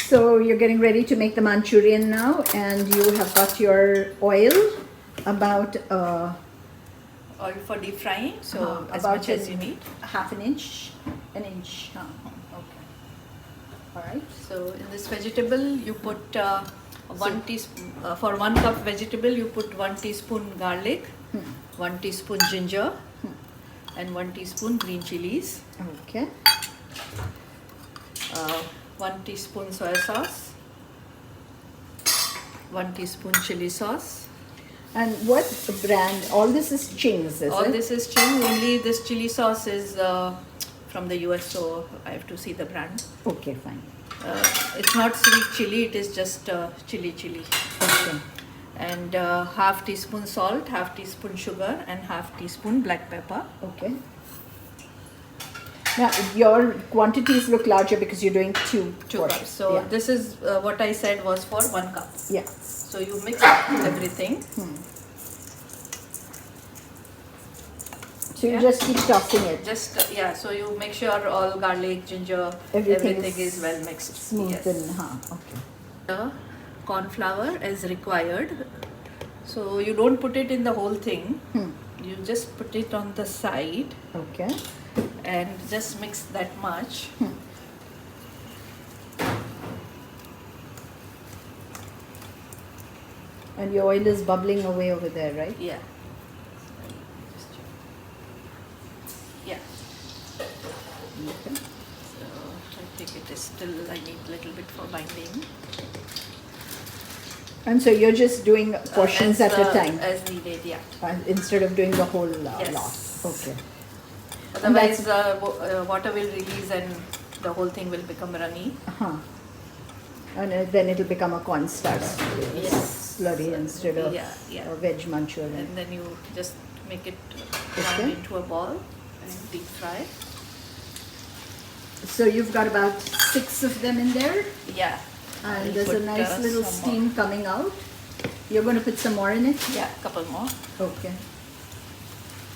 So you're getting ready to make the Manchurian now, and you have got your oil about Oil for deep frying, so as about much as you need. half an inch. Okay. All right. So in this vegetable, you put one teaspoon. For 1 cup vegetable, you put 1 teaspoon garlic, 1 teaspoon ginger, and 1 teaspoon green chilies. Okay. 1 teaspoon soy sauce, 1 teaspoon chili sauce. And what brand? All this is Ching's, is All it? this is Ching. Only this chili sauce is from the US, so I have to see the brand. Okay, fine. It's not sweet chili, it is just chili. Okay. And half teaspoon salt, half teaspoon sugar, and half teaspoon black pepper. Okay. Now your quantities look larger because you're doing two portions. Cups. So yeah. this is what I said was for 1 cup. Yeah. So you mix everything. So you just keep tossing it. Just so you make sure all garlic, ginger, everything is well mixed. Smooth Yes. and okay. The corn flour as required. So you don't put it in the whole thing. You just put it on the side. Okay. And just mix that much. And your oil is bubbling away over there, right? Yeah. Yeah. Okay. So I think it is still, I need a little bit for binding. And so you're just doing portions at a time? As needed, yeah. Instead of doing the whole Yes. lot. Okay. Otherwise, water will release and the whole thing will become runny. And then it'll become a cornstarch slurry instead of a veg Manchurian. And then you just make it round into a ball and deep fry. So you've got about 6 of them in there? Yeah. And there's a nice little steam coming out. You're going to put some more in it? Yeah, a couple more. Okay.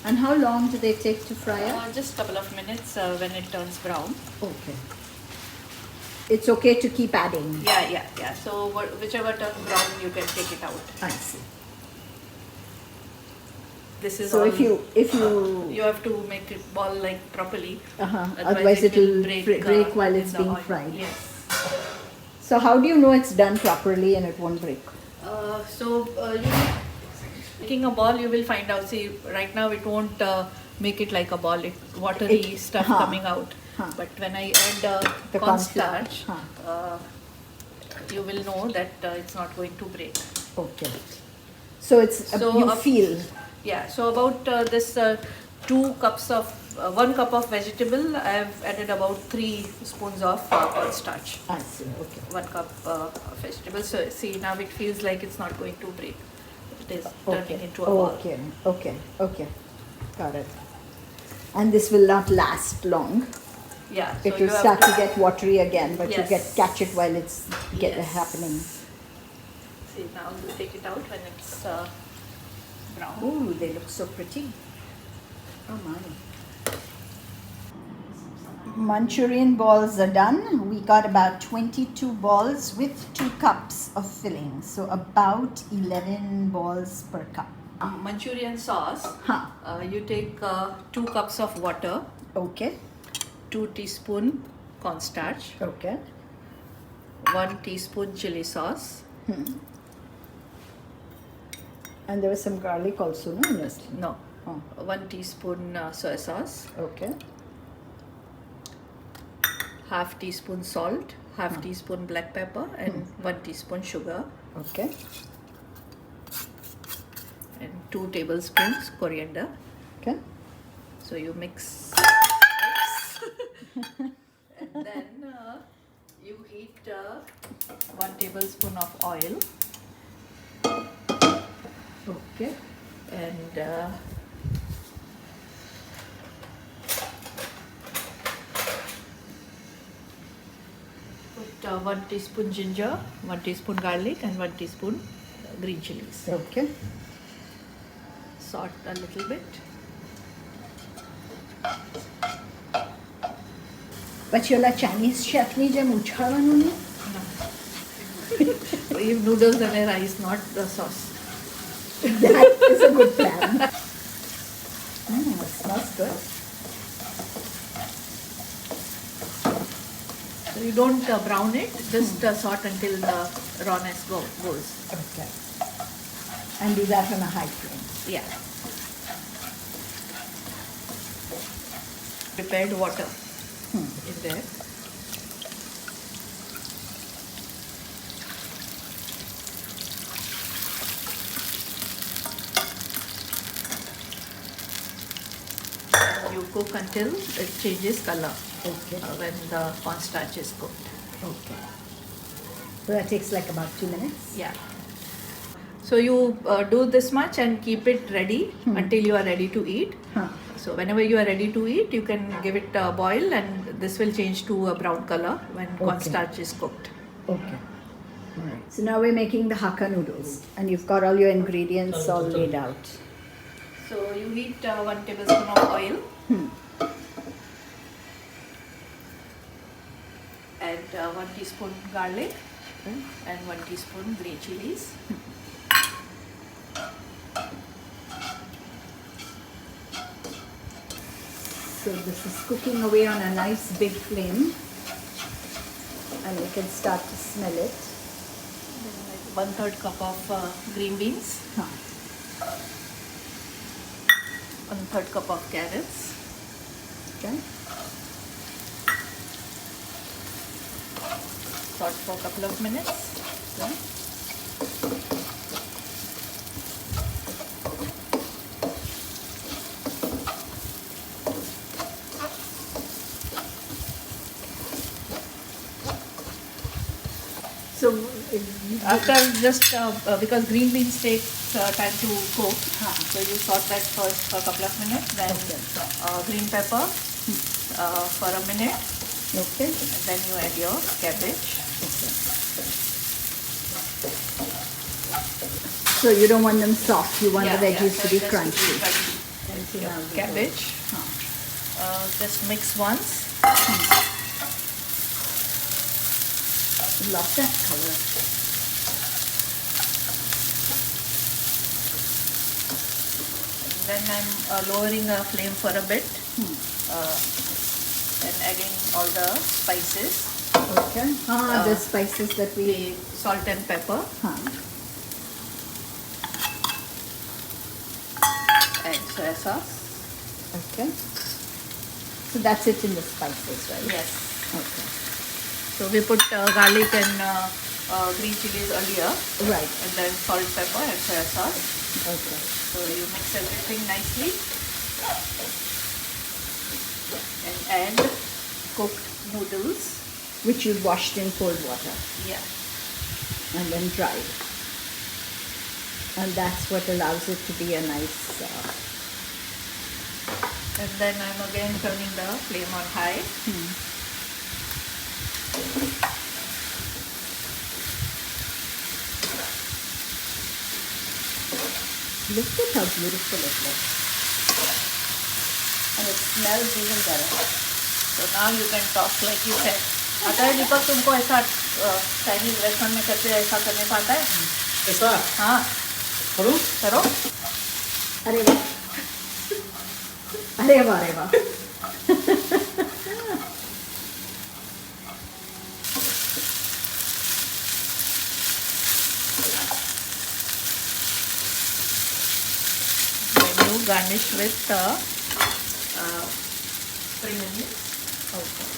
And how long do they take to fry up? Just a couple of minutes when it turns brown. Okay. It's okay to keep adding? Yeah. So whichever turns brown, you can take it out. I see. This is so all, if you have to make it ball like properly. Otherwise it will break while it's being fried. Yes. So how do you know it's done properly and it won't break? Making a ball, you will find out. See, right now it won't make it like a ball. Watery stuff coming out. But when I add the cornstarch, you will know that it's not going to break. Okay. So it's you feel. Yeah. So about this 2 cups of 1 cup of vegetable, I have added about 3 spoons of cornstarch. I see. Okay. 1 cup of vegetable. So see, now it feels like it's not going to break. It is turning into a ball. Okay. Got it. And this will not last long. Yeah. It will start to get watery again, but you catch it while it's happening. See, now you take it out when it's brown. Oh, they look so pretty. Oh my. Manchurian balls are done. We got about 22 balls with 2 cups of filling. So about 11 balls per cup. Manchurian sauce. You take 2 cups of water. Okay. 2 teaspoon cornstarch. Okay. 1 teaspoon chili sauce. And there was some garlic also, no? Yes. No. 1 teaspoon soy sauce. Okay. Half teaspoon salt, half teaspoon black pepper, and 1 teaspoon sugar. Okay. And 2 tablespoons coriander. Okay. So you mix. And then you heat 1 tablespoon of oil. Okay. And put 1 teaspoon ginger, 1 teaspoon garlic, and 1 teaspoon green chilies. Okay. Salt a little bit. But you're like Chinese chef ni jam uchhawanuni? eat noodles and a rice, not the sauce. That is a good plan. It smells good. So you don't brown it, just saute until the rawness goes. Okay. And do that on a high flame. Yeah. Prepared water in there. You cook until it changes color. Okay. When the cornstarch is cooked. Okay. So that takes like about 2 minutes? Yeah. So you do this much and keep it ready until you are ready to eat. Huh. So whenever you are ready to eat, you can give it a boil and this will change to a brown color when cornstarch is cooked. Okay. Alright. So now we're making the Hakka noodles and you've got all your ingredients all laid out. So you heat 1 tablespoon of oil and 1 teaspoon garlic and 1 teaspoon green chilies. So this is cooking away on a nice big flame and you can start to smell it. 1/3 cup of green beans, Huh. 1/3 cup of carrots, Okay. saute for a couple of minutes. Okay. So After just because green beans takes time to cook, so you saute that first for a couple of minutes, then green pepper for a minute, okay. and then you add your cabbage. Okay. So you don't want them soft, you want the veggies to be crunchy. Yeah, cabbage. Just mix once. Love that color. Then I'm lowering the flame for a bit and adding all the spices. Okay. The spices that we... Salt and pepper and soya sauce. Okay. So that's it in the spices, right? Yes. Okay. So we put garlic and green chilies earlier. Right. And then salt, pepper and soya sauce. Okay. So you mix everything nicely and add cooked noodles. Which you washed in cold water. Yeah. And then dried. And that's what allows it to be a nice... And then I'm again turning the flame on high. Look at how beautiful it looks. And it smells even better. So now you can talk like you said. आता है दीपक तुमको ऐसा Chinese restaurant में करते ऐसा करने को आता है? ऐसा? हाँ. करो? करो. अरे वाह. अरे वाह, अरे वाह. Then you garnish with spring onions. Okay.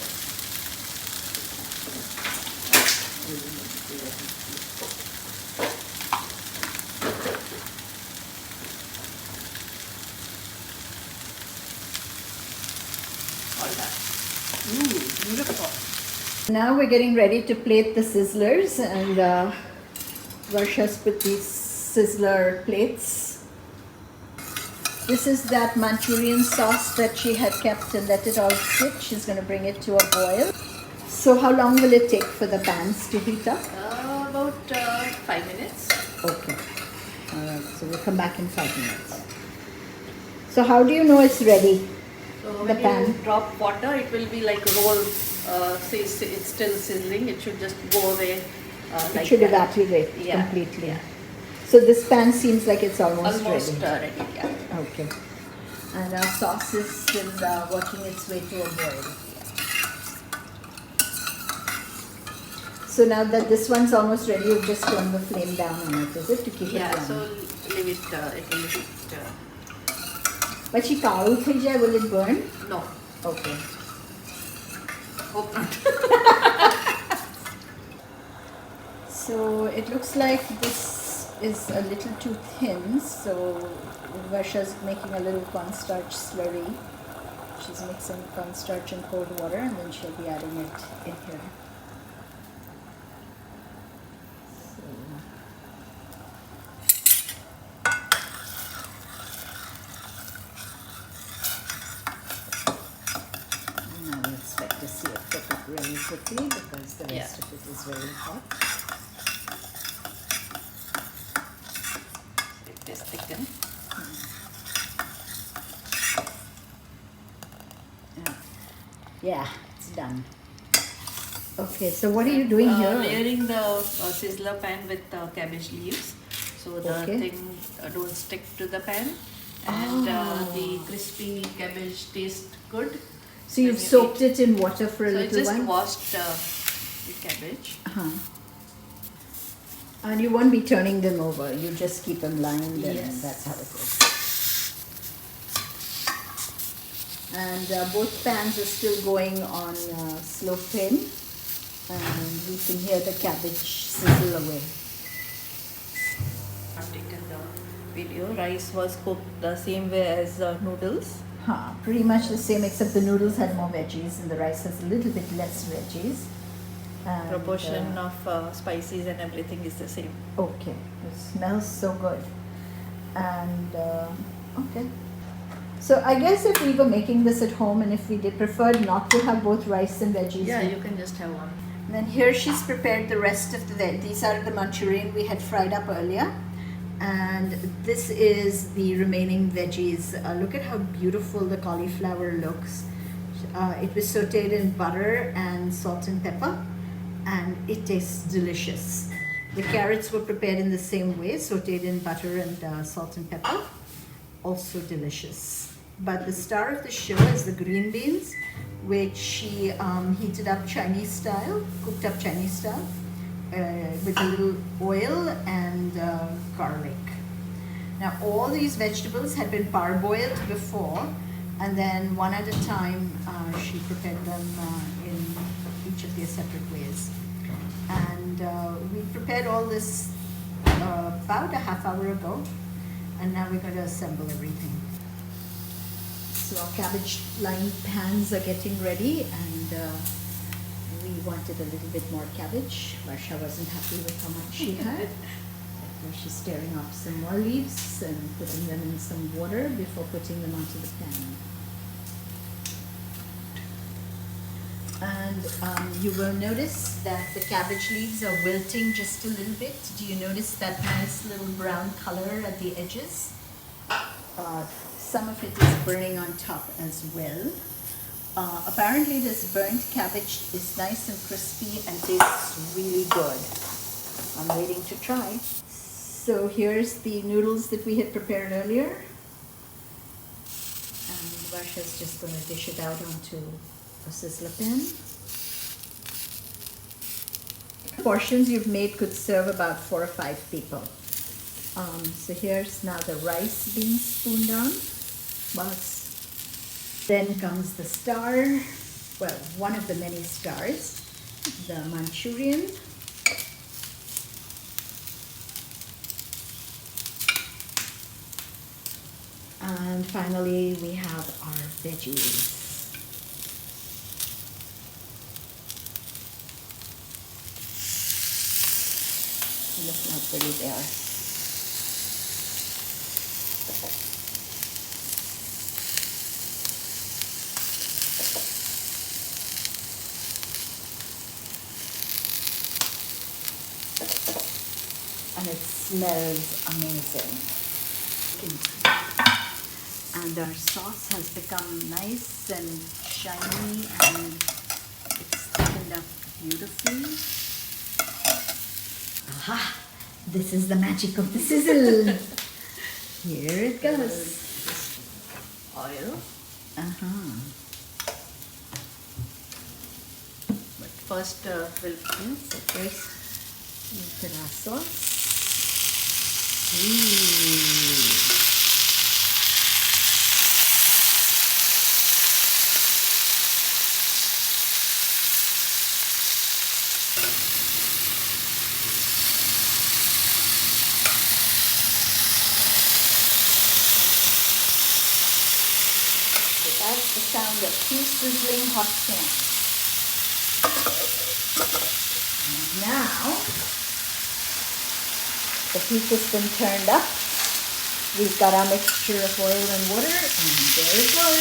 All that. Beautiful. Now we're getting ready to plate the sizzlers, and Varsha's put these sizzler plates. This is that Manchurian sauce that she had kept and let it all sit. She's going to bring it to a boil. So how long will it take for the pans to heat up? About 5 minutes. Okay. Alright, so we'll come back in 5 minutes. So how do you know it's ready? So The when pan. you drop water, it will be like roll. Say it's still sizzling. It should just go away It like should that. evaporate Yeah, completely. yeah. So this pan seems like it's almost Almost ready. ready, yeah. Okay. And our sauce is still working its way to a boil. So now that this one's almost ready, you've just turned the flame down on it, is it, to keep it Yeah, warm? so leave it a little bit. But will it burn? No, Okay. hope not. So it looks like this is a little too thin, so Varsha's making a little cornstarch slurry. She's mixing cornstarch and cold water, and then she'll be adding it in here. And now we expect to see it cook up really quickly because the rest of it is very hot. It is thickened. Yeah, it's done. Okay, so what are you doing here? Layering the sizzler pan with cabbage leaves, so the Okay. thing don't stick to the pan, and the crispy cabbage tastes good. So you've soaked it in water for a So I little just while? washed the cabbage. Uh-huh. And you won't be turning them over, you just keep them lying there, and Yes. that's how it is. And both pans are still going on slow flame, and we can hear the cabbage sizzle away. I've taken the video. Rice was cooked the same way as noodles. Pretty much the same, except the noodles had more veggies and the rice has a little bit less veggies. And, Proportion of spices and everything is the same. okay, it smells so good. And okay. So I guess if we were making this at home and if we did preferred not to have both rice and veggies. Yeah, you can just have one. And then here she's prepared the rest of these are the Manchurian we had fried up earlier. And this is the remaining veggies. Look at how beautiful the cauliflower looks. It was sauteed in butter and salt and pepper, and it tastes delicious. The carrots were prepared in the same way, sauteed in butter and salt and pepper, also delicious. But the star of the show is the green beans, which she heated up Chinese style, cooked up Chinese style, with a little oil and garlic. Now all these vegetables had been parboiled before, and then one at a time she prepared them in each of their separate ways. And we prepared all this about a half hour ago, and now we're going to assemble everything. So our cabbage lined pans are getting ready, and we wanted a little bit more cabbage. Varsha wasn't happy with how much she had. So she's stirring up some more leaves and putting them in some water before putting them onto the pan. And you will notice that the cabbage leaves are wilting just a little bit. Do you notice that nice little brown color at the edges? Some of it is burning on top as well. Apparently this burnt cabbage is nice and crispy and tastes really good. I'm waiting to try. So here's the noodles that we had prepared earlier. And Varsha's just going to dish it out onto a sizzler pan. The portions you've made could serve about 4 or 5 people. So here's now the rice being spooned on. Then comes the star, well, one of the many stars, the Manchurian. And finally we have our veggies. Look how pretty they are. And it smells amazing. And our sauce has become nice and shiny, and it's thickened up beautifully. Aha! This is the magic of the sizzle. Here it goes. Oil. But first we'll So first, use the raw sauce. That's the sound of 2 sizzling hot pans. And now, the heat has been turned up. We've got our mixture of oil and water, and there it goes.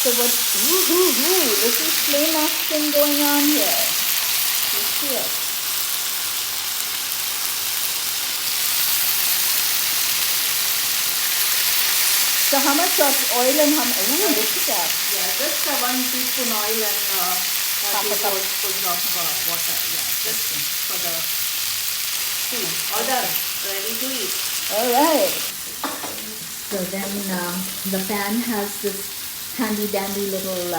So what, this is flame action going on here. You see it. So how much of oil and how much, look at that. Yeah, just 1 teaspoon oil and 1 tablespoon of water. Yeah, just for the stew. All done. Ready to eat. All right. So then the pan has this handy dandy little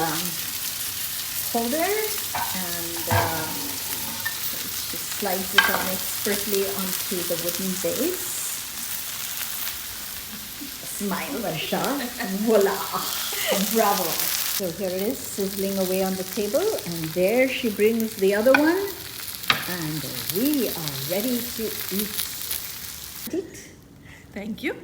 holder, and it just slides it on expertly onto the wooden base. Smile, Varsha. Voila. Bravo. So here it is, sizzling away on the table, and there she brings the other one, and we are ready to eat. Thank you.